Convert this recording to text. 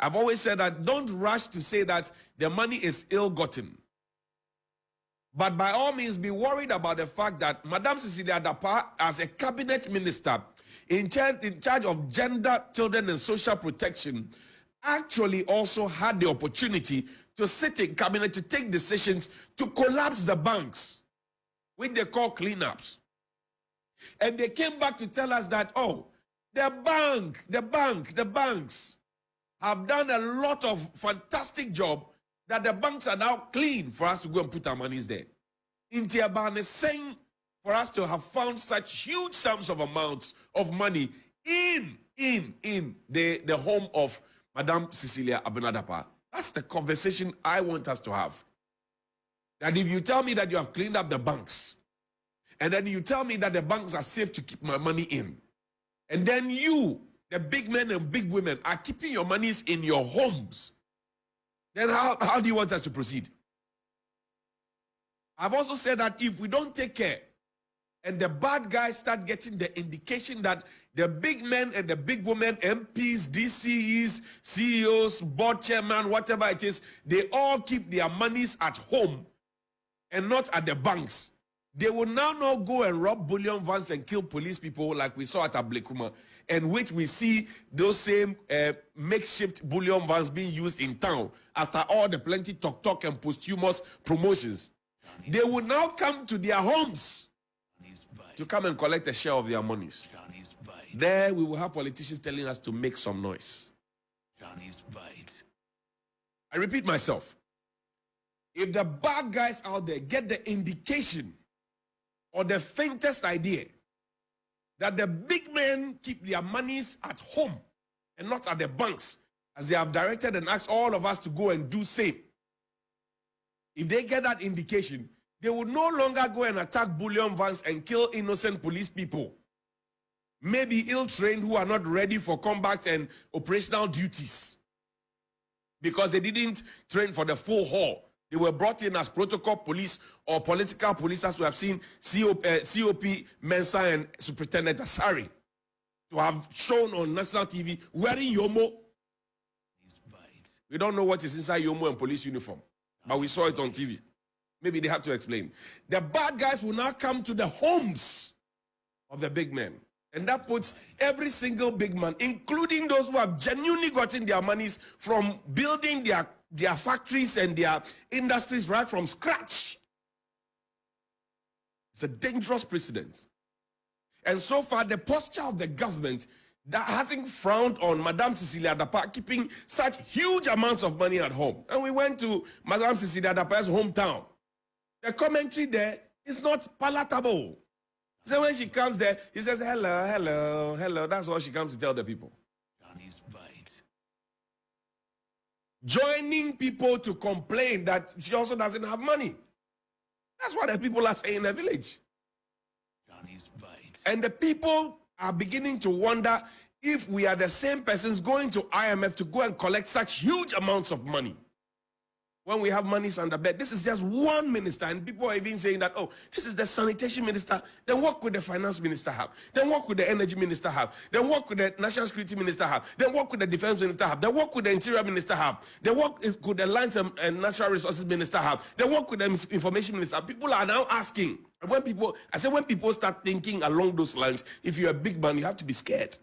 I've always said that don't rush to say that the money is ill-gotten. But by all means, be worried about the fact that Madam Cecilia Dapa, as a cabinet minister in charge of gender, children, and social protection, actually also had the opportunity to sit in cabinet to take decisions to collapse the banks, which they call cleanups. And they came back to tell us that, oh, the banks have done a lot of fantastic job, that the banks are now clean for us to go and put our monies there. In Tiaban is saying for us to have found such huge sums of amounts of money in the home of Madam Cecilia Dapa. That's the conversation I want us to have. That if you tell me that you have cleaned up the banks, and then you tell me that the banks are safe to keep my money in, and then you, the big men and big women, are keeping your monies in your homes, then how do you want us to proceed? I've also said that if we don't take care and the bad guys start getting the indication that the big men and the big women, MPs, DCEs, CEOs, board chairman, whatever it is, they all keep their monies at home and not at the banks, they will now not go and rob bullion vans and kill police people like we saw at Ablekuma, and which we see those same makeshift bullion vans being used in town after all the plenty talk and posthumous promotions. They will now come to their homes to come and collect a share of their monies. There we will have politicians telling us to make some noise. I repeat myself. If the bad guys out there get the indication or the faintest idea that the big men keep their monies at home and not at the banks, as they have directed and asked all of us to go and do same, if they get that indication, they will no longer go and attack bullion vans and kill innocent police people, maybe ill-trained who are not ready for combat and operational duties because they didn't train for the full haul. They were brought in as protocol police or political police, as we have seen COP Mensah and Superintendent Asari to have shown on national TV wearing Yomo. We don't know what is inside Yomo and police uniform, but we saw it on TV. Maybe they had to explain. The bad guys will now come to the homes of the big men. And that puts every single big man, including those who have genuinely gotten their monies from building their factories and their industries right from scratch. It's a dangerous precedent. And so far, the posture of the government that hasn't frowned on Madam Cecilia Dapa keeping such huge amounts of money at home. And we went to Madam Cecilia Dapa's hometown. The commentary there is not palatable. So when she comes there, he says, hello, hello, hello. That's all she comes to tell the people. Joining people to complain that she also doesn't have money. That's what the people are saying in the village. And the people are beginning to wonder if we are the same persons going to IMF to go and collect such huge amounts of money. When we have monies under bed, this is just one minister, and people are even saying that, oh, this is the sanitation minister. Then what could the finance minister have? Then what could the energy minister have? Then what could the national security minister have? Then what could the defense minister have? Then what could the interior minister have? Then what could the lands and natural resources minister have? Then what could the information minister? People are now asking. And when people start thinking along those lines, if you're a big man, you have to be scared.